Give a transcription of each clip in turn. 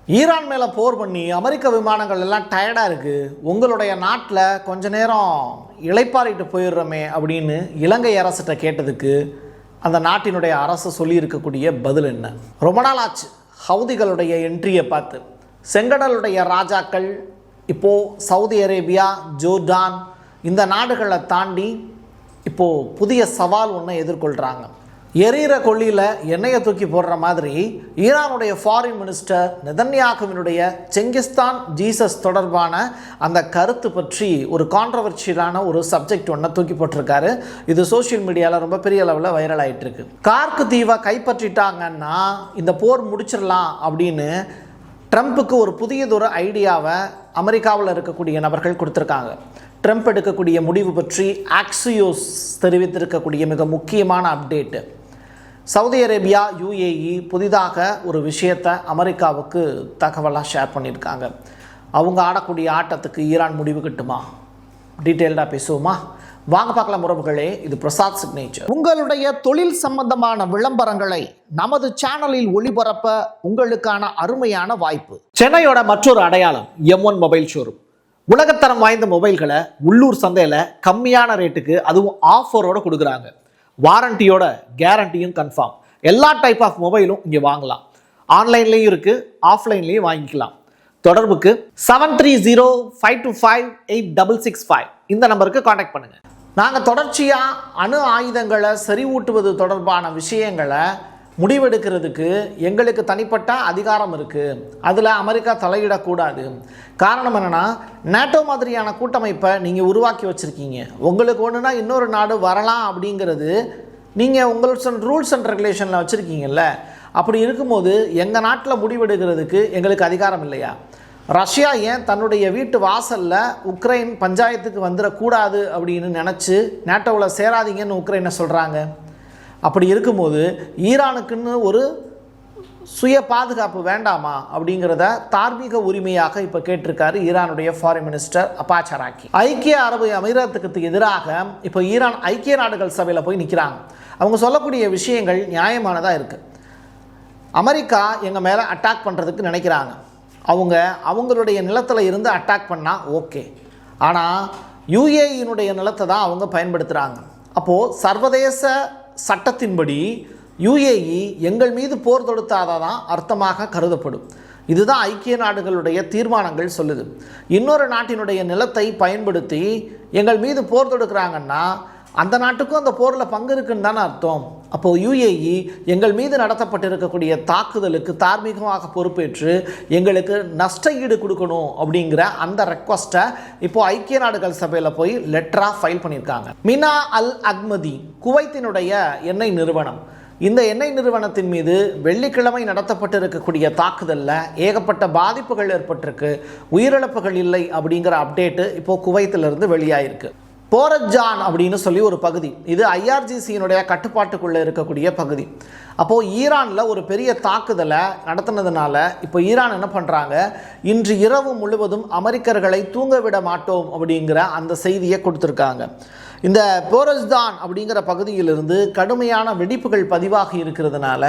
Iran மேலே போர் பண்ணி அமெரிக்க விமானங்கள் எல்லாம் டயர்டாக இருக்குது, உங்களுடைய நாட்டில் கொஞ்ச நேரம் இளைப்பாறிட்டு போயிடுறோமே அப்படின்னு இலங்கை அரசிட்ட கேட்டதுக்கு அந்த நாட்டினுடைய அரசு சொல்லியிருக்கக்கூடிய பதில் என்ன? ரொம்ப நாள் ஆச்சு ஹவுதிகளுடைய என்ட்ரியை பார்த்து. செங்கடலுடைய ராஜாக்கள் இப்போது சவுதி அரேபியா, ஜோர்டான் இந்த நாடுகளை தாண்டி இப்போது புதிய சவால் ஒன்று எதிர்கொள்கிறாங்க. எரியிற கொள்ளியில் எண்ணெயை தூக்கி போடுற மாதிரி ஈரானுடைய ஃபாரின் மினிஸ்டர் நெதன்யாகுவினுடைய செங்கிஸ்தான் ஜீசஸ் தொடர்பான அந்த கருத்து பற்றி ஒரு கான்ட்ரவர்ஷியலான ஒரு சப்ஜெக்ட் ஒன்றை தூக்கி போட்டிருக்காரு. இது சோஷியல் மீடியாவில் ரொம்ப பெரிய அளவில் வைரல் ஆகிட்டு இருக்கு. கார்க்கு தீவை கைப்பற்றிட்டாங்கன்னா இந்த போர் முடிச்சிடலாம் அப்படின்னு ட்ரம்ப்புக்கு ஒரு புதியதொரு ஐடியாவை அமெரிக்காவில் இருக்கக்கூடிய நபர்கள் கொடுத்துருக்காங்க. ட்ரம்ப் எடுக்கக்கூடிய முடிவு பற்றி ஆக்சியோஸ் தெரிவித்திருக்கக்கூடிய மிக முக்கியமான அப்டேட்டு. சவுதி அரேபியா, UAE புதிதாக ஒரு விஷயத்தை அமெரிக்காவுக்கு தகவலாக ஷேர் பண்ணியிருக்காங்க. அவங்க ஆடக்கூடிய ஆட்டத்துக்கு ஈரான் முடிவு கட்டுமா? டீட்டெயில்டாக பேசுவோமா? வாங்க பார்க்கலாம் உறவுகளே. இது பிரசாத் சிக்னேச்சர். உங்களுடைய தொழில் சம்பந்தமான விளம்பரங்களை நமது சேனலில் ஒளிபரப்ப உங்களுக்கான அருமையான வாய்ப்பு. சென்னையோட மற்றொரு அடையாளம் M1 மொபைல் ஷோரூம். உலகத்தரம் வாய்ந்த மொபைல்களை உள்ளூர் சந்தையில் கம்மியான ரேட்டுக்கு, அதுவும் ஆஃபரோடு கொடுக்குறாங்க. வாரண்டியோட கேரண்டியும் கன்ஃபார்ம். எல்லா டைப் ஆஃப் மொபைலும் இங்கே வாங்கலாம். ஆன்லைன்லேயும் இருக்குது, ஆஃப்லைன்லேயும் வாங்கிக்கலாம். தொடர்புக்கு 7305258665 இந்த நம்பருக்கு காண்டாக்ட் பண்ணுங்கள். நாங்கள் தொடர்ச்சியாக அணு ஆயுதங்களை செறிவூட்டுவது தொடர்பான விஷயங்களை முடிவெடுக்கிறதுக்கு எங்களுக்கு தனிப்பட்ட அதிகாரம் இருக்குது. அதில் அமெரிக்கா தலையிடக்கூடாது. காரணம் என்னென்னா, நேட்டோ மாதிரியான கூட்டமைப்பை நீங்கள் உருவாக்கி வச்சுருக்கீங்க. உங்களுக்கு ஒன்றுனா இன்னொரு நாடு வரலாம் அப்படிங்கிறது நீங்கள் உங்களோட ரூல்ஸ் அண்ட் ரெகுலேஷனில் வச்சுருக்கீங்கல்ல. அப்படி இருக்கும்போது எங்கள் நாட்டில் முடிவெடுக்கிறதுக்கு எங்களுக்கு அதிகாரம் இல்லையா? ரஷ்யா ஏன் தன்னுடைய வீட்டு வாசலில் உக்ரைன் பஞ்சாயத்துக்கு வந்துடக்கூடாது அப்படின்னு நினச்சி நேட்டோவில் சேராதீங்கன்னு உக்ரைனை சொல்கிறாங்க? அப்படி இருக்கும்போது ஈரானுக்குன்னு ஒரு சுய பாதுகாப்பு வேண்டாமா அப்படிங்கிறத தார்மீக உரிமையாக இப்போ கேட்டிருக்காரு ஈரானுடைய ஃபாரின் மினிஸ்டர் அப்பாஸ் அராக்சி. ஐக்கிய அரபு அமீரகத்துக்கு எதிராக இப்போ ஈரான் ஐக்கிய நாடுகள் சபையில் போய் நிற்கிறாங்க. அவங்க சொல்லக்கூடிய விஷயங்கள் நியாயமானதாக இருக்குது. அமெரிக்கா எங்கள் மேலே அட்டாக் பண்ணுறதுக்கு நினைக்கிறாங்க. அவங்களுடைய நிலத்தில் இருந்து அட்டாக் பண்ணால் ஓகே. ஆனால் UAE நிலத்தை தான் அவங்க பயன்படுத்துகிறாங்க. அப்போது சர்வதேச சட்டத்தின்படி UAE எங்கள் மீது போர் தொடுத்தாதான் அர்த்தமாக கருதப்படும். இதுதான் ஐக்கிய நாடுகளுடைய தீர்மானங்கள் சொல்லுது. இன்னொரு நாட்டினுடைய நிலத்தை பயன்படுத்தி எங்கள் மீது போர் தொடுக்கிறாங்கன்னா அந்த நாட்டுக்கும் அந்த போரில் பங்கு இருக்குன்னு தானே அர்த்தம். அப்போது UAE எங்கள் மீது நடத்தப்பட்டிருக்கக்கூடிய தாக்குதலுக்கு தார்மீகமாக பொறுப்பேற்று எங்களுக்கு நஷ்ட ஈடு கொடுக்கணும் அப்படிங்கிற அந்த ரெக்வஸ்ட்டை இப்போது ஐக்கிய நாடுகள் சபையில் போய் லெட்டராக ஃபைல் பண்ணியிருக்காங்க. மினா அல் அக்மதி குவைத்தினுடைய எண்ணெய் நிறுவனம். இந்த எண்ணெய் நிறுவனத்தின் மீது வெள்ளிக்கிழமை நடத்தப்பட்டிருக்கக்கூடிய தாக்குதலில் ஏகப்பட்ட பாதிப்புகள் ஏற்பட்டிருக்கு, உயிரிழப்புகள் இல்லை அப்படிங்கிற அப்டேட்டு இப்போது குவைத்திலிருந்து வெளியாயிருக்கு. போரஜான் அப்படின்னு சொல்லி ஒரு பகுதி, இது IRGCயினுடைய கட்டுப்பாட்டுக்குள்ளே இருக்கக்கூடிய பகுதி. அப்போது ஈரானில் ஒரு பெரிய தாக்குதலை நடத்தினதுனால இப்போ ஈரான் என்ன பண்ணுறாங்க, இன்று இரவு முழுவதும் அமெரிக்கர்களை தூங்க விட மாட்டோம் அப்படிங்கிற அந்த செய்தியை கொடுத்துருக்காங்க. இந்த போரஜ்தான் அப்படிங்கிற பகுதியிலிருந்து கடுமையான வெடிப்புகள் பதிவாகி இருக்கிறதுனால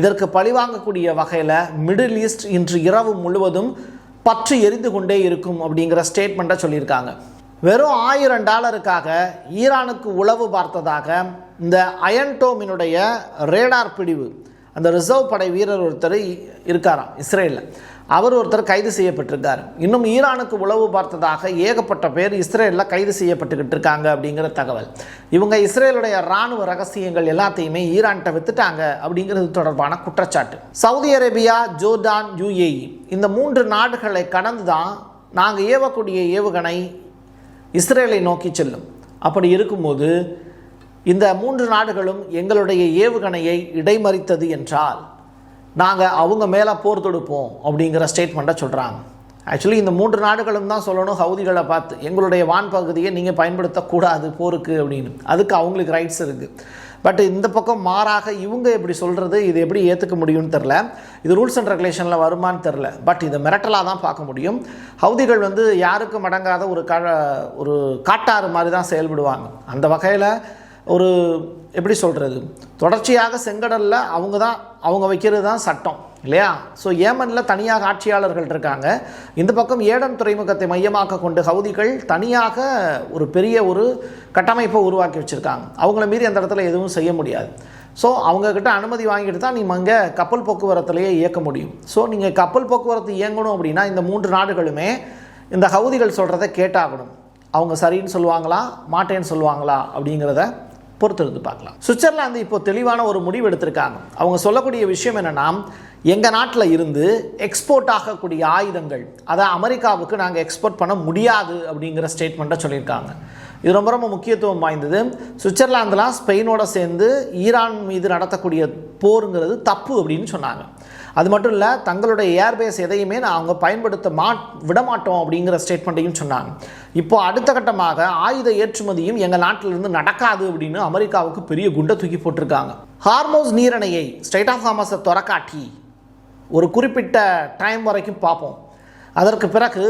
இதற்கு பழிவாங்கக்கூடிய வகையில் மிடில் ஈஸ்ட் இன்று இரவு முழுவதும் பற்றி எரிந்து கொண்டே இருக்கும் அப்படிங்கிற ஸ்டேட்மெண்ட்டை சொல்லியிருக்காங்க. வெறும் $1000 ஈரானுக்கு உளவு பார்த்ததாக இந்த அயன்டோமினுடைய ரேடார் பிரிவு, அந்த ரிசர்வ் படை வீரர் ஒருத்தர் இருக்காராம் இஸ்ரேலில், அவர் ஒருத்தர் கைது செய்யப்பட்டிருக்கார். இன்னும் ஈரானுக்கு உளவு பார்த்ததாக ஏகப்பட்ட பேர் இஸ்ரேலில் கைது செய்யப்பட்டுக்கிட்டு இருக்காங்க அப்படிங்கிற தகவல். இவங்க இஸ்ரேலுடைய இராணுவ ரகசியங்கள் எல்லாத்தையுமே ஈரான்கிட்ட வித்துட்டாங்க அப்படிங்கிறது தொடர்பான குற்றச்சாட்டு. சவுதி அரேபியா, ஜோர்டான், UAE இந்த 3 நாடுகளை கடந்து தான் நாங்கள் ஏவக்கூடிய ஏவுகணை இஸ்ரேலை நோக்கி செல்லும். அப்படி இருக்கும்போது இந்த 3 நாடுகளும் எங்களுடைய ஏவுகணையை இடைமறித்தது என்றால் நாங்கள் அவங்க மேலே போர் தொடுப்போம் அப்படிங்கிற ஸ்டேட்மெண்ட்டை சொல்கிறாங்க. ஆக்சுவலி இந்த 3 நாடுகளும் தான் சொல்லணும் ஹவுதிகளை பார்த்து, எங்களுடைய வான் பகுதியை நீங்கள் பயன்படுத்தக்கூடாது போருக்கு அப்படின்னு. அதுக்கு அவங்களுக்கு ரைட்ஸ் இருக்குது. பட் இந்த பக்கம் மாறாக இவங்க எப்படி சொல்கிறது, இது எப்படி ஏற்றுக்க முடியும்னு தெரில. இது ரூல்ஸ் அண்ட் ரெகுலேஷனில் வருமானு தெரில. பட் இதை மிரட்டலாக தான் பார்க்க முடியும். ஹவுதிகள் யாருக்கும் அடங்காத ஒரு காட்டாறு மாதிரி தான் செயல்படுவாங்க. அந்த வகையில் ஒரு எப்படி சொல்கிறது, தொடர்ச்சியாக செங்கடலில் அவங்க வைக்கிறது தான் சட்டம் இல்லையா? ஸோ ஏமனில் தனியாக ஆட்சியாளர்கள் இருக்காங்க. இந்த பக்கம் ஏடன் துறைமுகத்தை மையமாக கொண்டு ஹவுதிகள் தனியாக ஒரு பெரிய ஒரு கட்டமைப்பை உருவாக்கி வச்சுருக்காங்க. அவங்கள மீறி அந்த இடத்துல எதுவும் செய்ய முடியாது. ஸோ அவங்கக்கிட்ட அனுமதி வாங்கிட்டு தான் நீங்கள் அங்கே கப்பல் போக்குவரத்துலேயே இயக்க முடியும். ஸோ நீங்கள் கப்பல் போக்குவரத்து இயங்கணும் அப்படின்னா இந்த 3 நாடுகளுமே இந்த ஹவுதிகள் சொல்கிறத கேட்டாகணும். அவங்க சரின்னு சொல்லுவாங்களா மாட்டேன்னு சொல்லுவாங்களா அப்படிங்கிறத பொறுத்திருந்து பார்க்கலாம். சுவிட்சர்லாந்து இப்போ தெளிவான ஒரு முடிவு எடுத்திருக்காங்க. அவங்க சொல்லக்கூடிய விஷயம் என்னென்னா, எங்கள் நாட்டில் இருந்து எக்ஸ்போர்ட் ஆகக்கூடிய ஆயுதங்கள் அதை அமெரிக்காவுக்கு நாங்கள் எக்ஸ்போர்ட் பண்ண முடியாது அப்படிங்கிற ஸ்டேட்மெண்ட்டை சொல்லியிருக்காங்க. இது ரொம்ப ரொம்ப முக்கியத்துவம் வாய்ந்தது. சுவிட்சர்லாந்துலாம் ஸ்பெயினோட சேர்ந்து ஈரான் மீது நடத்தக்கூடிய போருங்கிறது தப்பு அப்படின்னு சொன்னாங்க. அது மட்டும் இல்லை, தங்களுடைய ஏர்பேஸ் எதையுமே அவங்க பயன்படுத்த விடமாட்டோம் அப்படிங்கிற ஸ்டேட்மெண்ட்டையும் சொன்னாங்க. இப்போ அடுத்த கட்டமாக ஆயுத ஏற்றுமதியும் எங்கள் நாட்டிலிருந்து நடக்காது அப்படின்னு அமெரிக்காவுக்கு பெரிய குண்டை தூக்கி போட்டிருக்காங்க. ஹார்மோஸ் நீரணையை ஸ்ட்ரைட் ஆஃப் ஹார்மஸை திறக்காட்டி ஒரு குறிப்பிட்ட டைம் வரைக்கும் பார்ப்போம். அதற்கு பிறகு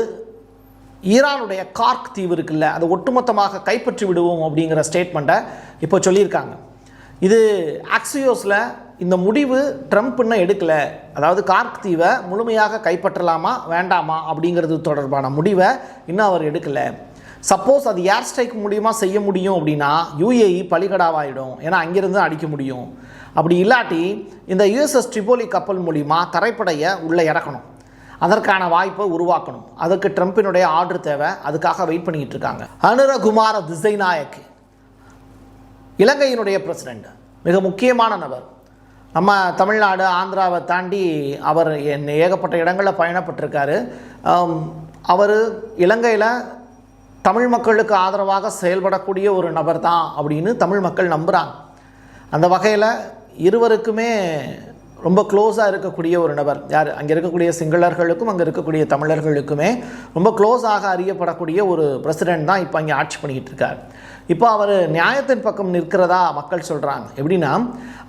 ஈரானுடைய கார்க் தீவு இருக்குல்ல, அதை ஒட்டுமொத்தமாக கைப்பற்றி விடுவோம் அப்படிங்கிற ஸ்டேட்மெண்ட்டை இப்போ சொல்லியிருக்காங்க. இது ஆக்சியோஸில் இந்த முடிவு ட்ரம்ப் இன்னும் எடுக்கலை. அதாவது கார்க் தீவை முழுமையாக கைப்பற்றலாமா வேண்டாமா அப்படிங்கிறது தொடர்பான முடிவை இன்னும் அவர் எடுக்கலை. சப்போஸ் அது ஏர் ஸ்ட்ரைக் மூலியமாக செய்ய முடியும் அப்படின்னா UAE பலிகடாவாயிடும். ஏன்னா அங்கிருந்து அடிக்க முடியும். அப்படி இல்லாட்டி இந்த USS ட்ரிபோலி கப்பல் மூலிமா தரைப்படையை உள்ளே இறக்கணும். அதற்கான வாய்ப்பை உருவாக்கணும். அதுக்கு ட்ரம்பினுடைய ஆர்டர் தேவை. அதுக்காக வெயிட் பண்ணிக்கிட்டு இருக்காங்க. அனுரகுமார திசைநாயக் இலங்கையினுடைய பிரசிடெண்ட், மிக முக்கியமான நபர். நம்ம தமிழ்நாடு ஆந்திராவை தாண்டி அவர் ஏகப்பட்ட இடங்களில் பயணப்பட்டிருக்காரு. அவர் இலங்கையில் தமிழ் மக்களுக்கு ஆதரவாக செயல்படக்கூடிய ஒரு நபர் தான் அப்படின்னு தமிழ் மக்கள் நம்புகிறாங்க. அந்த வகையில் இருவருக்குமே ரொம்ப க்ளோஸாக இருக்கக்கூடிய ஒரு நபர். யார்? அங்கே இருக்கக்கூடிய சிங்களர்களுக்கும் அங்கே இருக்கக்கூடிய தமிழர்களுக்குமே ரொம்ப க்ளோஸாக அறியப்படக்கூடிய ஒரு பிரசிடெண்ட் தான் இப்போ அங்கே ஆட்சி பண்ணிக்கிட்டு இருக்கார். இப்போ அவர் நியாயத்தின் பக்கம் நிற்கிறதா மக்கள் சொல்கிறாங்க. எப்படின்னா,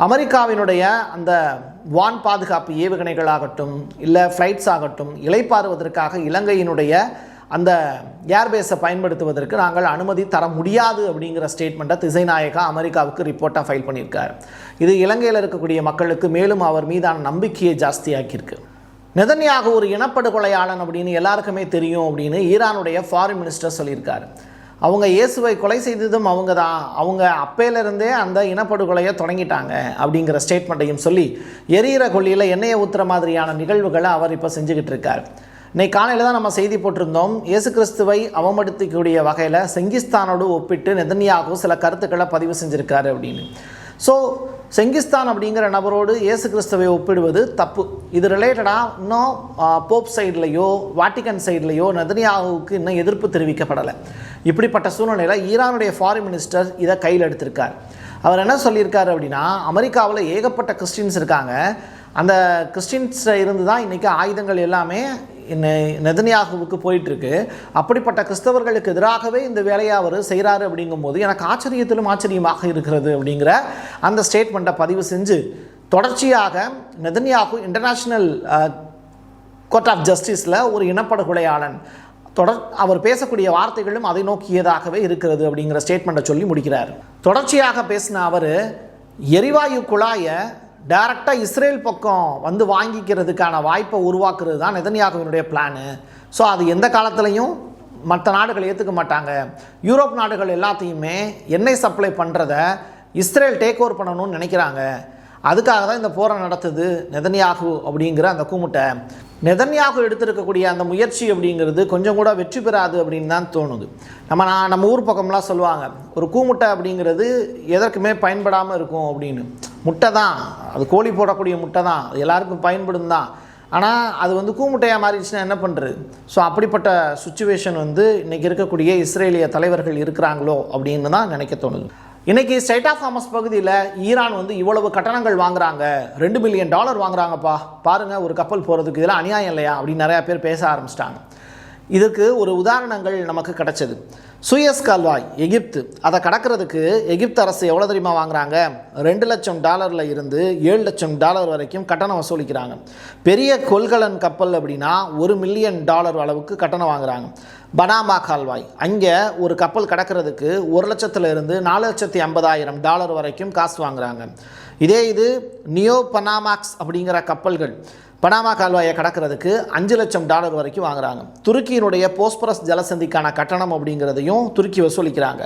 அமெரிக்காவினுடைய அந்த வான் பாதுகாப்பு ஏவுகணைகளாகட்டும் இல்லை ஃப்ளைட்ஸ் ஆகட்டும் இளைப்பாறுவதற்காக இலங்கையினுடைய அந்த ஏர்பேஸை பயன்படுத்துவதற்கு நாங்கள் அனுமதி தர முடியாது அப்படிங்கிற ஸ்டேட்மெண்ட்டை திசைநாயகா அமெரிக்காவுக்கு ரிப்போர்ட்டாக ஃபைல் பண்ணியிருக்கார். இது இலங்கையில் இருக்கக்கூடிய மக்களுக்கு மேலும் அவர் மீதான நம்பிக்கையை ஜாஸ்தியாக்கியிருக்கு. நெதன்யாகு ஒரு இனப்படுகொலையாளன் அப்படின்னு எல்லாருக்குமே தெரியும் அப்படின்னு ஈரானுடைய ஃபாரின் மினிஸ்டர் சொல்லியிருக்காரு. அவங்க இயேசுவை கொலை செய்ததும் அவங்க தான். அவங்க அப்பையிலிருந்தே அந்த இனப்படுகொலையை தொடங்கிட்டாங்க அப்படிங்கிற ஸ்டேட்மெண்ட்டையும் சொல்லி எரியிற கொள்ளியில் எண்ணெயை ஊற்றுற மாதிரியான நிகழ்வுகளை அவர் இப்போ செஞ்சுக்கிட்டு இருக்கார். இன்னைக்கு காலையில் தான் நம்ம செய்தி போட்டிருந்தோம். இயேசு கிறிஸ்துவை அவமதிக்கக்கூடிய வகையில் செங்கிஸ்தானோடு ஒப்பிட்டு நெதன்யாகு சில கருத்துக்களை பதிவு செஞ்சுருக்காரு அப்படின்னு. ஸோ செங்கிஸ்தான் அப்படிங்கிற நபரோடு இயேசு கிறிஸ்துவை ஒப்பிடுவது தப்பு. இது ரிலேட்டடாக இன்னும் போப் சைட்லேயோ வாட்டிகன் சைட்லேயோ நெதன்யாகுவுக்கு இன்னும் எதிர்ப்பு தெரிவிக்கப்படலை. இப்படிப்பட்ட சூழ்நிலையில் ஈரானுடைய ஃபாரின் மினிஸ்டர் இதை கையில் எடுத்திருக்கார். அவர் என்ன சொல்லியிருக்காரு அப்படின்னா, அமெரிக்காவில் ஏகப்பட்ட கிறிஸ்டின்ஸ் இருக்காங்க. அந்த கிறிஸ்டின்ஸில் இருந்து தான் இன்றைக்கி ஆயுதங்கள் எல்லாமே நெதன்யாகுவுக்கு போயிட்டுருக்கு. அப்படிப்பட்ட கிறிஸ்தவர்களுக்கு எதிராகவே இந்த வேலையை அவர் செய்கிறாரு அப்படிங்கும்போது எனக்கு ஆச்சரியத்திலும் ஆச்சரியமாக இருக்கிறது அப்படிங்கிற அந்த ஸ்டேட்மெண்ட்டை பதிவு செஞ்சு தொடர்ச்சியாக நெதன்யாகு இன்டர்நேஷ்னல் கோர்ட் ஆஃப் ஜஸ்டிஸில் ஒரு இனப்படுகொலையாளன் அவர் பேசக்கூடிய வார்த்தைகளும் அதை நோக்கியதாகவே இருக்கிறது அப்படிங்கிற ஸ்டேட்மெண்ட்டை சொல்லி முடிக்கிறார். தொடர்ச்சியாக பேசின அவர் எரிவாயு குழாயை டைரெக்டாக இஸ்ரேல் பக்கம் வந்து வாங்கிக்கிறதுக்கான வாய்ப்பை உருவாக்குறது தான் நெதன்யாகுவினுடைய பிளானு. ஸோ அது எந்த காலத்துலையும் மற்ற நாடுகள் ஏற்றுக்க மாட்டாங்க. யூரோப் நாடுகள் எல்லாத்தையுமே எண்ணெய் சப்ளை பண்ணுறத இஸ்ரேல் டேக் ஓவர் பண்ணணும்னு நினைக்கிறாங்க. அதுக்காக தான் இந்த போரை நடத்துது நெதன்யாகு அப்படிங்கிற அந்த கூமுட்டை. நெதன்யாகு எடுத்திருக்கக்கூடிய அந்த முயற்சி அப்படிங்கிறது கொஞ்சம் கூட வெற்றி பெறாது அப்படின்னு தான் தோணுது. நம்ம ஊர் பக்கம்லாம் சொல்லுவாங்க, ஒரு கூமுட்டை அப்படிங்கிறது எதற்குமே பயன்படாமல் இருக்கும் அப்படின்னு. முட்டை தான், அது கோழி போடக்கூடிய முட்டை தான், அது எல்லாருக்கும் பயன்படும் தான். ஆனால் அது கூமுட்டையாக மாறிடுச்சுன்னா என்ன பண்ணுறது? ஸோ அப்படிப்பட்ட சுச்சுவேஷன் இன்றைக்கி இருக்கக்கூடிய இஸ்ரேலிய தலைவர்கள் இருக்கிறாங்களோ அப்படின்னு தான் நினைக்க தோணுது. இன்றைக்கி ஸ்ட்ரைட் ஆஃப் ஹார்மஸ் பகுதியில் ஈரான் இவ்வளவு கட்டணங்கள் வாங்குறாங்க, $2 மில்லியன் வாங்குறாங்கப்பா, பாருங்கள் ஒரு கப்பல் போகிறதுக்கு, இதெல்லாம் அநியாயம் இல்லையா அப்படின்னு நிறையா பேர் பேச ஆரம்பிச்சிட்டாங்க. இதுக்கு ஒரு உதாரணங்கள் நமக்கு கிடைச்சது. சூயஸ் கால்வாய் எகிப்து, அதை கடக்கிறதுக்கு எகிப்து அரசு எவ்வளோ தெரியுமா வாங்குறாங்க? $2 லட்சம் இருந்து $7 லட்சம் வரைக்கும் கட்டணம் வசூலிக்கிறாங்க. பெரிய கொள்கலன் கப்பல் அப்படின்னா $1 மில்லியன் அளவுக்கு கட்டணம் வாங்குறாங்க. பனாமா கால்வாய், அங்கே ஒரு கப்பல் கடக்கிறதுக்கு 1 லட்சத்திலிருந்து $4,50,000 வரைக்கும் காசு வாங்குறாங்க. இது நியோ பனாமாக்ஸ் அப்படிங்கிற கப்பல்கள் பனாமா கால்வாயை கடக்கிறதுக்கு $5 லட்சம் வரைக்கும் வாங்குறாங்க. துருக்கியினுடைய போஸ்பரஸ் ஜலசந்திக்கான கட்டணம் அப்படிங்கிறதையும் துருக்கி வசூலிக்கிறாங்க.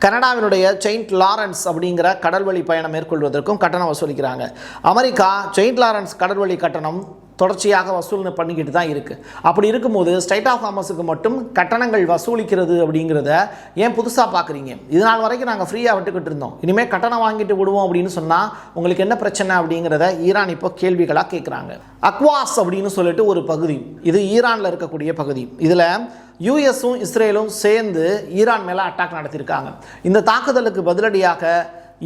கனடாவினுடைய செயின்ட் லாரன்ஸ் அப்படிங்கிற கடல்வழி பயணம் மேற்கொள்வதற்கும் கட்டணம் வசூலிக்கிறாங்க. அமெரிக்கா செயின்ட் லாரன்ஸ் கடல்வழி கட்டணம் தொடர்ச்சியாக வசூல் பண்ணிக்கிட்டு தான் இருக்குது. அப்படி இருக்கும்போது ஸ்ட்ரைட் ஆஃப் ஹார்மஸுக்கு மட்டும் கட்டணங்கள் வசூலிக்கிறது அப்படிங்கிறத ஏன் புதுசாக பார்க்குறீங்க? இது நாள் வரைக்கும் நாங்கள் ஃப்ரீயாக விட்டுக்கிட்டு இருந்தோம், இனிமேல் கட்டணம் வாங்கிட்டு விடுவோம் அப்படின்னு சொன்னால் உங்களுக்கு என்ன பிரச்சனை அப்படிங்கிறத ஈரான் இப்போ கேள்விகளாக கேட்குறாங்க. அக்வாஸ் அப்படின்னு சொல்லிட்டு ஒரு பகுதி, இது ஈரானில் இருக்கக்கூடிய பகுதி. இதில் யூஎஸும் இஸ்ரேலும் சேர்ந்து ஈரான் மேலே அட்டாக் நடத்தியிருக்காங்க. இந்த தாக்குதலுக்கு பதிலடியாக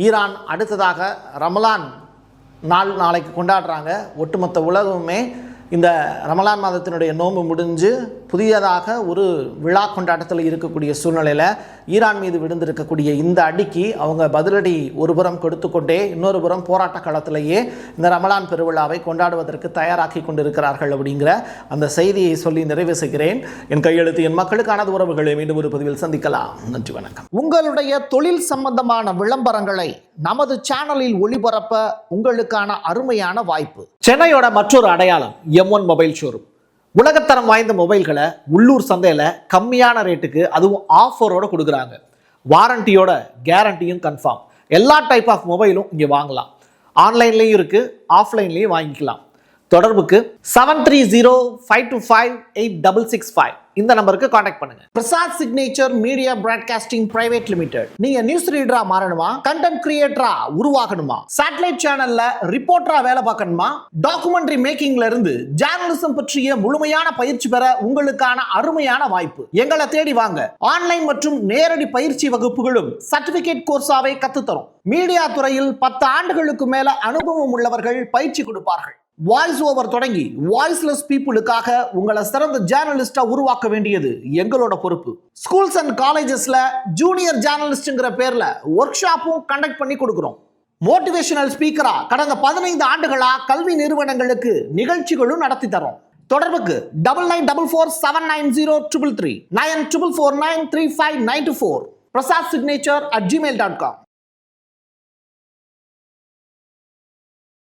ஈரான் அடுத்ததாக ரமலான் நாளைக்கு கொண்டாடுறாங்க. ஒட்டுமொத்த உலகமே இந்த ரமலான் மாதத்தினுடைய நோன்பு முடிஞ்சு புதியதாக ஒரு விழா கொண்டாட்டத்தில் இருக்கக்கூடிய சூழ்நிலையில் ஈரான் மீது விழுந்திருக்கக்கூடிய இந்த அடிக்கு அவங்க பதிலடி ஒரு புறம் கொடுத்துக்கொண்டே இன்னொரு புறம் போராட்ட காலத்திலேயே இந்த ரமலான் பெருவிழாவை கொண்டாடுவதற்கு தயாராக்கி கொண்டிருக்கிறார்கள் அப்படிங்கிற அந்த செய்தியை சொல்லி நிறைவு செய்கிறேன். என் கையெழுத்து என் மக்களுக்கான உறவுகளை மீண்டும் ஒரு பதிவில் சந்திக்கலாம். நன்றி, வணக்கம். உங்களுடைய தொழில் சம்பந்தமான விளம்பரங்களை நமது சேனலில் ஒளிபரப்ப உங்களுக்கான அருமையான வாய்ப்பு. சென்னையோட மற்றொரு அடையாளம் M1 மொபைல் ஷோரூம். உலகத்தரம் வாய்ந்த மொபைல்களை உள்ளூர் சந்தையில் கம்மியான ரேட்டுக்கு, அதுவும் ஆஃபரோட கொடுக்குறாங்க. வாரண்டியோட கேரண்டியும் கன்ஃபார்ம். எல்லா டைப் ஆஃப் மொபைலும் இங்கே வாங்கலாம். ஆன்லைன்லேயும் இருக்குது, ஆஃப்லைன்லேயும் வாங்கிக்கலாம். தொடர்புக்கு 7305258665 இந்த நம்பருக்கு காண்டாக்ட் பண்ணுங்க. Prasad signature media broadcasting private limited. நீங்க நியூஸ் ரீடரா மாறணுமா, கண்டென்ட் கிரியேட்டரா உருவாகணுமா, சேட்டலைட் சேனல்ல ரிப்போர்ட்டரா வேலை பார்க்கணுமா, டாக்குமெண்ட்ரி மேக்கிங்ல இருந்து ஜேர்னலிசம் பற்றிய முழுமையான பயிற்சி பெற உங்களுக்கான அருமையான வாய்ப்பு. எங்களை தேடி வாங்க. ஆன்லைன் மற்றும் நேரடி பயிற்சி வகுப்புகளும் சர்டிபிகேட் கோர்ஸாவே கத்துத்தரும். மீடியா துறையில் 10 ஆண்டுகளுக்கு மேல அனுபவம் உள்ளவர்கள் பயிற்சி கொடுப்பார்கள். வாய்ஸ் ஓவர் தொடங்கி வாய்ஸ்லெஸ் பீப்புளுக்காக உங்களை சிறந்த ஜேர்னலிஸ்டா உருவாக்க வேண்டியது எங்களோட பொறுப்பு. ஸ்கூல்ஸ் அண்ட் காலேஜஸ்ல ஜூனியர் ஜேர்னலிஸ்ட்ங்கிற பேர்ல ஒர்க் ஷாப்பும் கண்டக்ட் பண்ணி கொடுக்கிறோம். மோட்டிவேஷனல் ஸ்பீக்கரா கடந்த 15 ஆண்டுகளா கல்வி நிறுவனங்களுக்கு நிகழ்ச்சிகளும் நடத்தி தரோம். தொடர்புக்கு 9944790333 94493594 prasad signature@gmail.com.